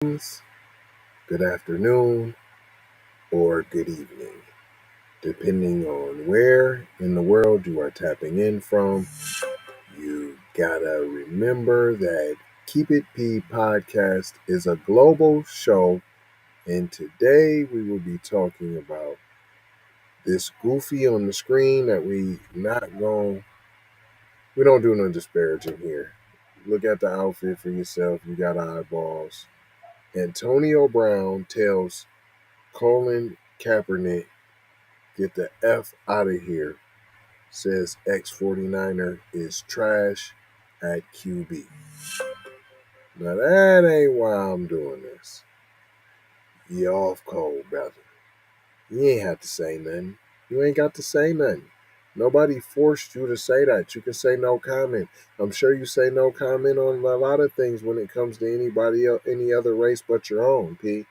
good afternoon, or good evening, depending on where in the world you are tapping in from. You gotta remember that Keep It P podcast is a global show, and today we will be talking about this goofy on the screen that we don't do no disparaging here. Look at the outfit for yourself. You got eyeballs. Antonio Brown tells Colin Kaepernick, get the F out of here, says ex 49er is trash at QB. Now that ain't why I'm doing this. You off cold, brother. You ain't have to say nothing. You ain't got to say nothing. Nobody forced you to say that. You can say no comment. I'm sure you say no comment on a lot of things when it comes to anybody else, any other race but your own, P.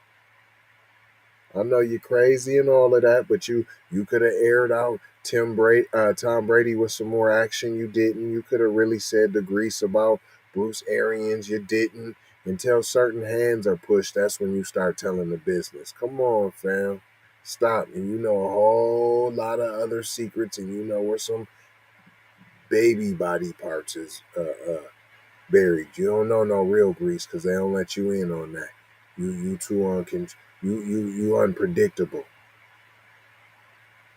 I know you're crazy and all of that, but you could have aired out Tom Brady with some more action. You didn't. You could have really said the grease about Bruce Arians. You didn't. Until certain hands are pushed, that's when you start telling the business. Come on, fam. Stop. And you know a whole lot of other secrets, and you know where some baby body parts is buried. You don't know no real grease because they don't let you in on that. You too you unpredictable.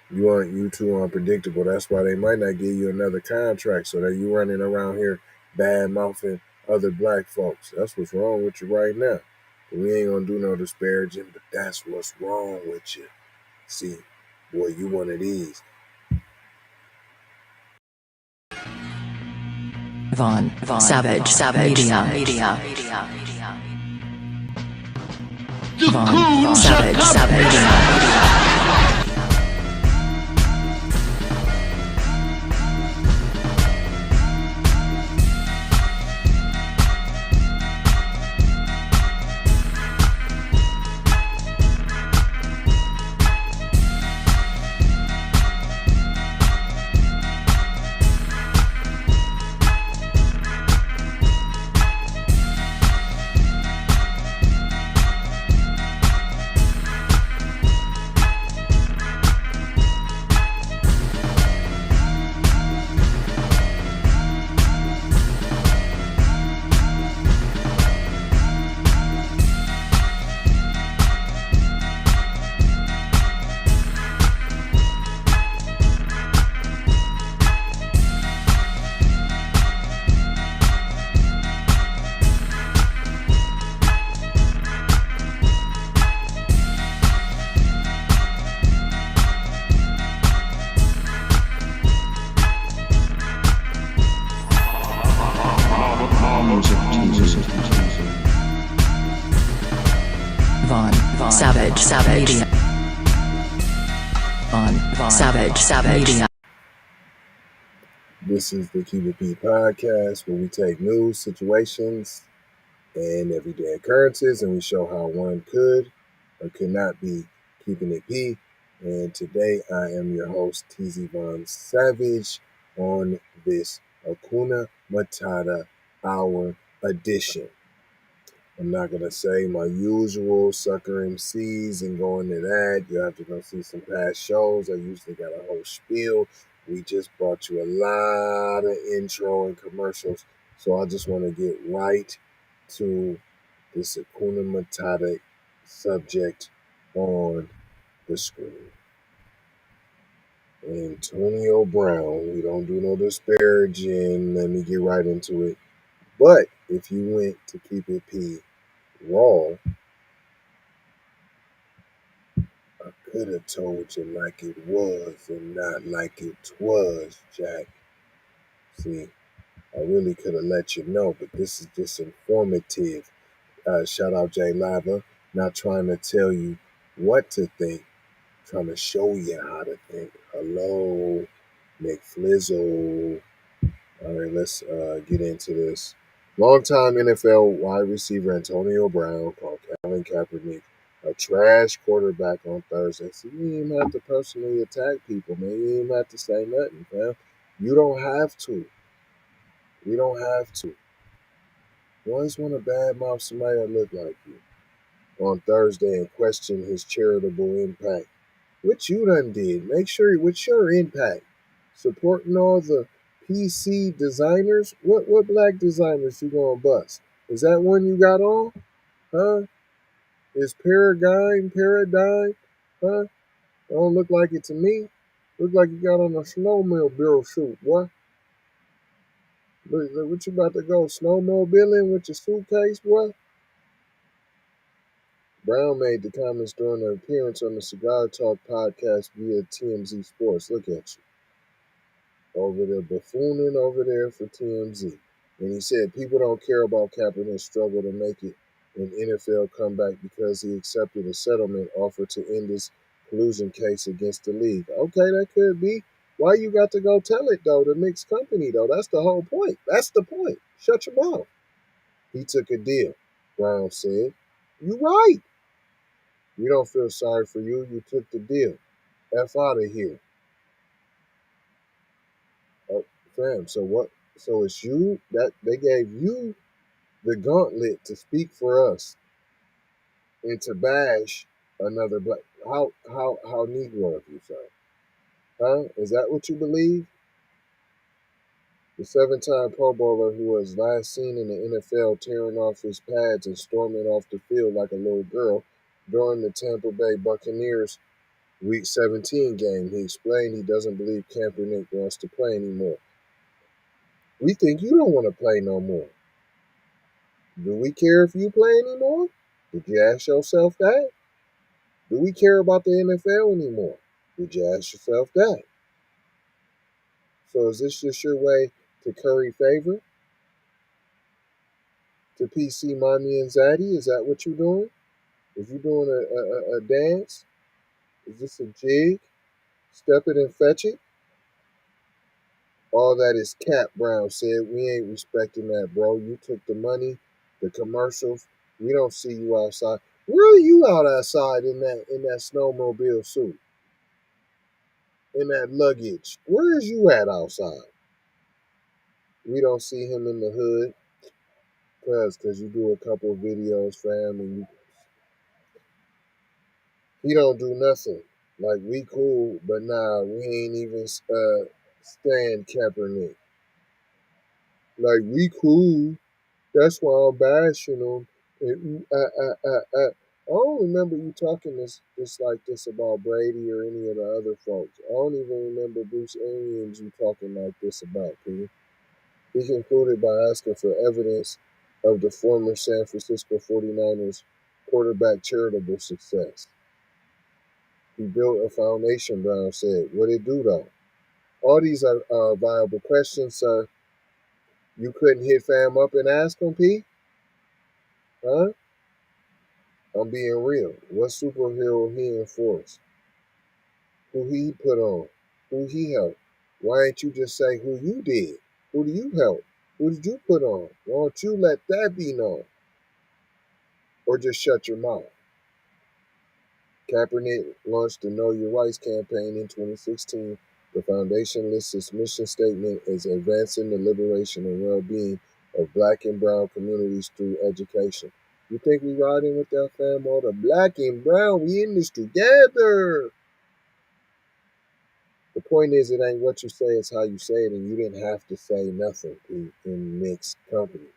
You too unpredictable. That's why they might not give you another contract, so that you running around here bad mouthing other black folks. That's what's wrong with you right now. But we ain't gonna do no disparaging, but that's what's wrong with you. See, boy, you one of these. Von Savage Media. Von Savage Media. Von Savage Media. Von Savage Media. This is the Keep It P podcast, where we take news, situations, and everyday occurrences, and we show how one could or could not be keeping it P. And today I am your host, TZ Von Savage, on this Hakuna Matata Hour edition. I'm not going to say my usual sucker MCs and go into that. You have to go see some past shows. I usually got a whole spiel. We just brought you a lot of intro and commercials. So I just want to get right to this Hakuna Matata subject on the screen. Antonio Brown, we don't do no disparaging. Let me get right into it. But if you went to Keep It P raw, I could have told you like it was and not like it was, Jack. See, I really could have let you know, but this is just informative. Shout out Jay Lava. Not trying to tell you what to think, trying to show you how to think. Hello, Nick Flizzle. All right, let's get into this. Longtime NFL wide receiver Antonio Brown called Colin Kaepernick a trash quarterback on Thursday. So you didn't even have to personally attack people, man. You didn't even have to say nothing, man. You don't have to. You don't have to. You always want to badmouth somebody that look like you. on Thursday and questioned his charitable impact. What you done did? Make sure what's your impact? Supporting all the PC designers? What black designers you gonna bust? Is that one you got on? Huh? Is Paradigm? Huh? Don't look like it to me. Look like you got on a snowmobile suit. What? What you about to go snowmobiling with your suitcase, boy? Brown made the comments during an appearance on the Cigar Talk podcast via TMZ Sports. Look at you. Over there buffooning over there for TMZ. And he said people don't care about Kaepernick's struggle to make it an NFL comeback because he accepted a settlement offer to end this collusion case against the league. Okay, that could be. Why you got to go tell it, though, to mixed company, though? That's the whole point. That's the point. Shut your mouth. He took a deal, Brown said. You right. We don't feel sorry for you. You took the deal. F out of here. Fam, so what? So it's you that they gave you the gauntlet to speak for us and to bash another black. How Negro of you, sir? Huh? Is that what you believe? The seven-time Pro Bowler who was last seen in the NFL tearing off his pads and storming off the field like a little girl during the Tampa Bay Buccaneers Week 17 game. He explained he doesn't believe Kaepernick wants to play anymore. We think you don't want to play no more. Do we care if you play anymore? Did you ask yourself that? Do we care about the NFL anymore? Did you ask yourself that? So is this just your way to curry favor? To PC Mommy and Zaddy? Is that what you're doing? Is you doing a dance? Is this a jig? Step it and fetch it? All that is cap, Brown said. We ain't respecting that, bro. You took the money, the commercials. We don't see you outside. Where are you out outside in that snowmobile suit? In that luggage? Where is you at outside? We don't see him in the hood. Cause you do a couple of videos, fam, and he don't do nothing. Like we cool, but nah, we ain't even stand Kaepernick. Like we cool. That's why I'm bashing him. And, I don't remember you talking this like this about Brady or any of the other folks. I don't even remember Bruce Arians you talking like this about, P. He concluded by asking for evidence of the former San Francisco 49ers quarterback charitable success. He built a foundation, Brown said. What it do, though? All these are viable questions, sir. You couldn't hit fam up and ask him, P? Huh? I'm being real. What superhero he enforced? Who he put on? Who he helped? Why ain't you just say who you did? Who do you help? Who did you put on? Why don't you let that be known? Or just shut your mouth? Kaepernick launched the Know Your Rights campaign in 2016. The foundation lists its mission statement as advancing the liberation and well-being of black and brown communities through education. You think we riding with that, fam? All the black and brown, we in this together. The point is, it ain't what you say, it's how you say it, and you didn't have to say nothing in mixed company.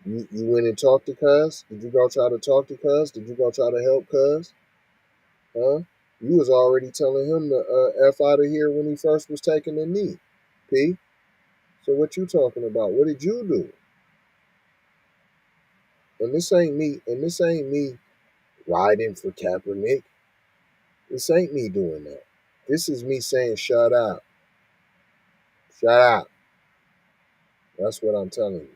You went and talked to Cuz? Did you go try to talk to Cuz? Did you go try to help Cuz? Huh? You was already telling him to F out of here when he first was taking the knee, P. So what you talking about? What did you do? And this ain't me riding for Kaepernick. This ain't me doing that. This is me saying shut up. Shut up. That's what I'm telling you.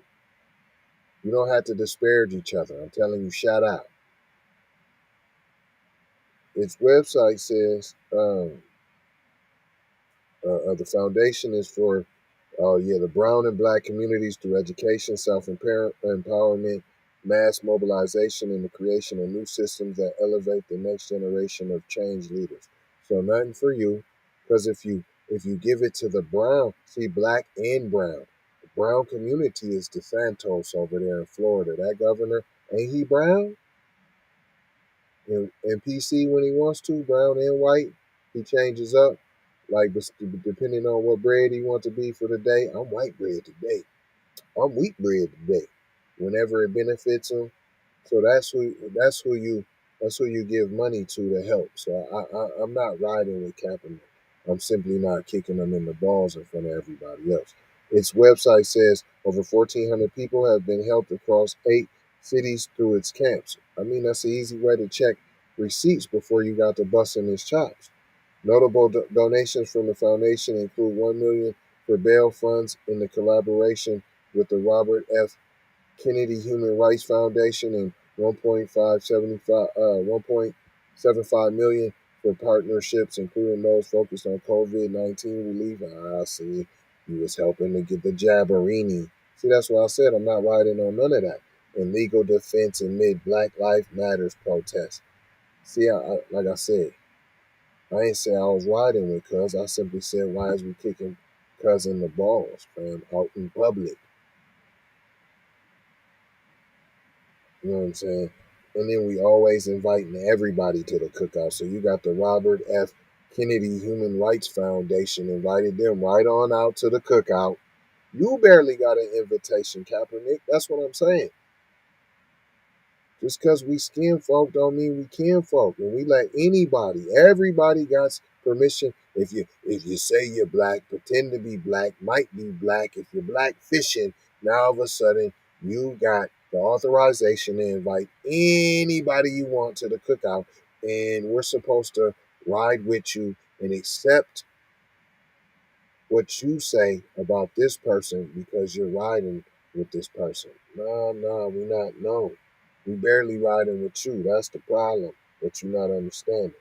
You don't have to disparage each other. I'm telling you, shut up. Its website says the foundation is for the brown and black communities through education, self-empowerment, mass mobilization, and the creation of new systems that elevate the next generation of change leaders. So nothing for you, because if you give it to the brown, see, black and brown, the brown community is DeSantis over there in Florida. That governor, Ain't he brown? And PC when he wants to, brown and white, he changes up. Like depending on what bread he wants to be for the day. I'm white bread today. I'm wheat bread today. Whenever it benefits him. So that's who you give money to help. So I'm not riding with Kaepernick. I'm simply not kicking him in the balls in front of everybody else. Its website says over 1,400 people have been helped across 8 cities through its camps. I mean, that's an easy way to check receipts before you got to busting his chops. Notable donations from the foundation include $1 million for bail funds in the collaboration with the Robert F. Kennedy Human Rights Foundation and 1.75 million for partnerships, including those focused on COVID-19 relief. I see he was helping to get the Jabberini. See, that's why I said I'm not riding on none of that. And legal defense amid Black Lives Matters protests. See, like I said, I ain't say I was riding with Cuz. I simply said, why is we kicking Cuz in the balls, man, out in public? You know what I'm saying? And then we always inviting everybody to the cookout. So you got the Robert F. Kennedy Human Rights Foundation invited them right on out to the cookout. You barely got an invitation, Kaepernick. That's what I'm saying. Just because we skin folk don't mean we kin folk. And we let everybody got permission. If you say you're black, pretend to be black, might be black. If you're black fishing, now all of a sudden you got the authorization to invite anybody you want to the cookout. And we're supposed to ride with you and accept what you say about this person because you're riding with this person. No, we not. No. We barely riding with you. That's the problem that you're not understanding.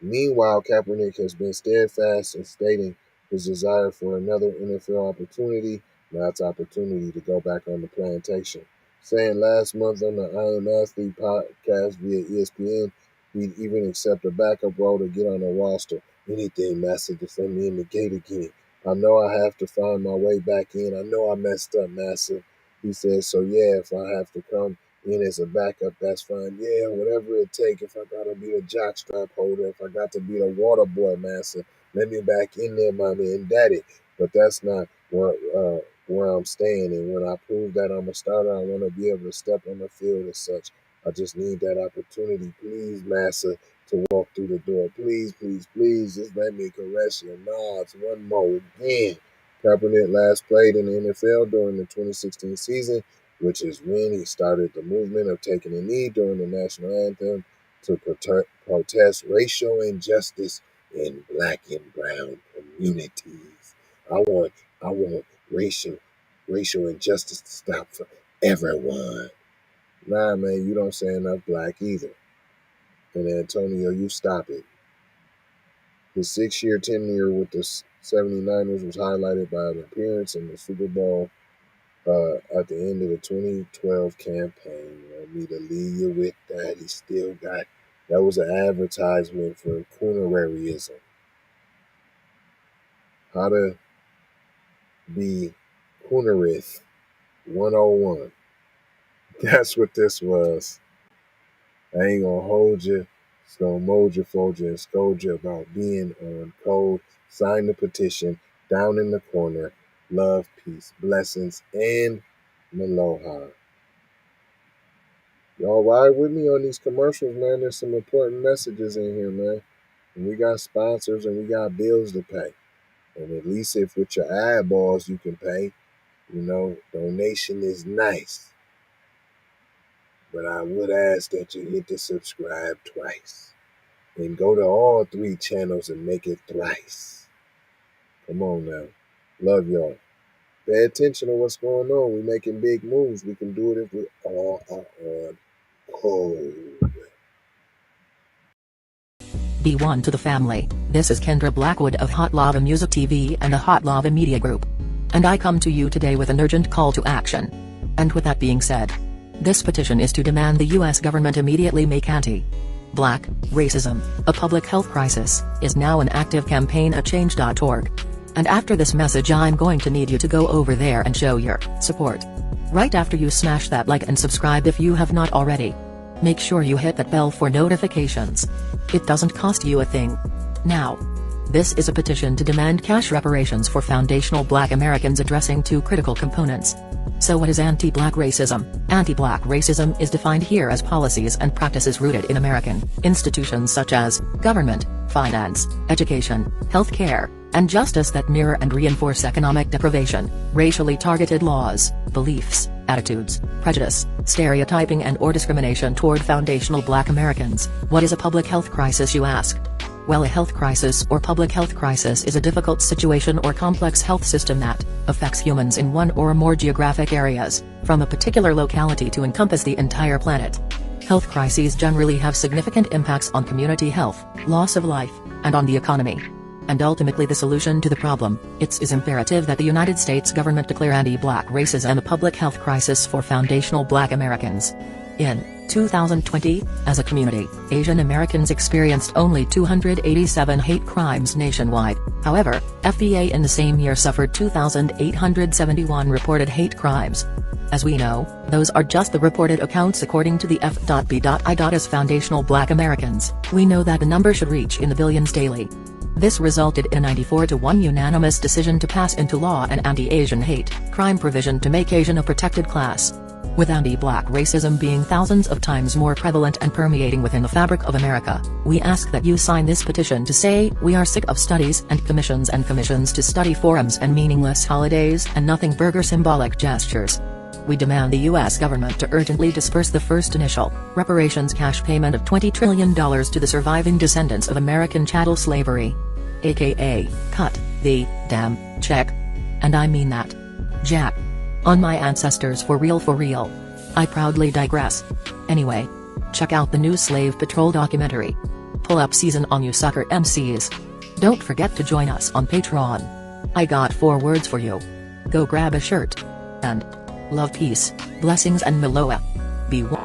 Meanwhile, Kaepernick has been steadfast in stating his desire for another NFL opportunity, God's opportunity to go back on the plantation. Saying last month on the I Am Athlete podcast via ESPN, he'd even accept a backup role to get on the roster. Anything, Master, to send me in the gate again. I know I have to find my way back in. I know I messed up, Master. He says, so yeah, if I have to come in as a backup, that's fine. Yeah, whatever it take. If I gotta be the jockstrap holder, if I got to be the water boy, Master, let me back in there, mommy and daddy. But that's not where I'm staying. And when I prove that I'm a starter, I want to be able to step on the field as such. I just need that opportunity, please, Master, to walk through the door. Please, please, please, just let me caress your nods one more again. Kaepernick last played in the NFL during the 2016 season, which is when he started the movement of taking a knee during the national anthem to protest racial injustice in black and brown communities. I want racial injustice to stop for everyone. Nah, man, you don't say enough black either. And Antonio, you stop it. His 6-year tenure with the 79ers was highlighted by an appearance in the Super Bowl at the end of the 2012 campaign. You want me to leave you with that? He still got, that was an advertisement for cooneryism. How to be coonerith 101. That's what this was. I ain't gonna hold you. It's gonna mold you, fold you, and scold you about being on code. Sign the petition down in the corner. Love, peace, blessings, and aloha. Y'all ride with me on these commercials, man. There's some important messages in here, man. And we got sponsors and we got bills to pay. And at least if with your eyeballs you can pay, donation is nice. But I would ask that you hit the subscribe twice. And go to all 3 channels and make it thrice. Come on now. Love y'all. Pay attention to what's going on. We're making big moves. We can do it if we all are on code. Be one to the family. This is Kendra Blackwood of Hot Lava Music TV and the Hot Lava Media Group. And I come to you today with an urgent call to action. And with that being said, this petition is to demand the U.S. government immediately make anti-Black racism a public health crisis is now an active campaign at change.org. And after this message I'm going to need you to go over there and show your support. Right after you smash that like and subscribe if you have not already. Make sure you hit that bell for notifications. It doesn't cost you a thing. Now, this is a petition to demand cash reparations for foundational Black Americans addressing two critical components. So what is anti-Black racism? Anti-Black racism is defined here as policies and practices rooted in American institutions such as government, finance, education, healthcare, and justice that mirror and reinforce economic deprivation, racially targeted laws, beliefs, attitudes, prejudice, stereotyping and/or discrimination toward foundational Black Americans. What is a public health crisis, you ask? Well, a health crisis or public health crisis is a difficult situation or complex health system that affects humans in one or more geographic areas, from a particular locality to encompass the entire planet. Health crises generally have significant impacts on community health, loss of life, and on the economy. And ultimately the solution to the problem. It is imperative that the United States government declare anti-Black racism a public health crisis for foundational Black Americans. In 2020, as a community, Asian Americans experienced only 287 hate crimes nationwide. However, FBA in the same year suffered 2,871 reported hate crimes. As we know, those are just the reported accounts according to the F.B.I. As foundational Black Americans, we know that the number should reach in the billions daily. This resulted in a 94-1 unanimous decision to pass into law an anti-Asian hate crime provision to make Asian a protected class. With anti-Black racism being thousands of times more prevalent and permeating within the fabric of America, we ask that you sign this petition to say we are sick of studies and commissions to study forums and meaningless holidays and nothing burger symbolic gestures. We demand the U.S. government to urgently disperse the first initial reparations cash payment of $20 trillion to the surviving descendants of American chattel slavery. AKA, cut the damn check. And I mean that. Jack. On my ancestors for real for real. I proudly digress. Anyway, check out the new Slave Patrol documentary. Pull up season on you sucker MCs. Don't forget to join us on Patreon. I got 4 words for you. Go grab a shirt. And love, peace, blessings and Meloa. Be one.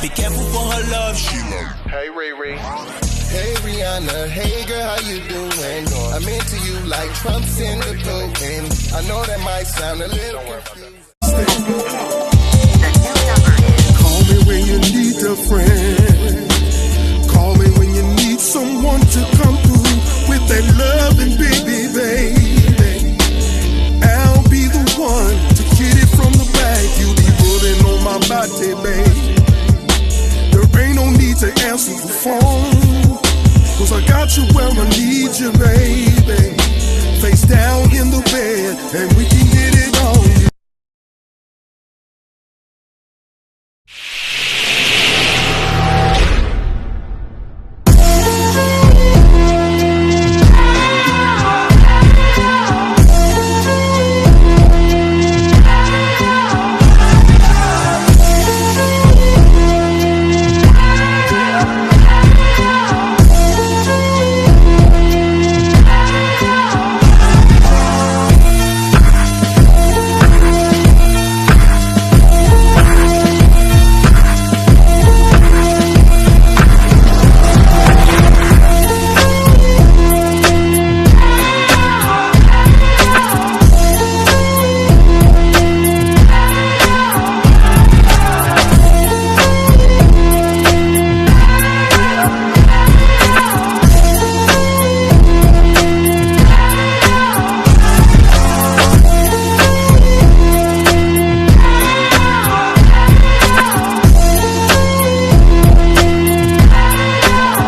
Be careful for her love, she like. Hey Riri. Hey Rihanna, hey girl, how you doing? I'm into you like Trump's in the building. I know that might sound a little confusing. Call me when you need a friend. Call me when you need someone to come through with that loving baby, baby. I'll be the one to get it from the back. You be putting on my body, baby. There ain't no need to answer the phone, 'cause I got you where I need you, baby. Face down in the bed, and we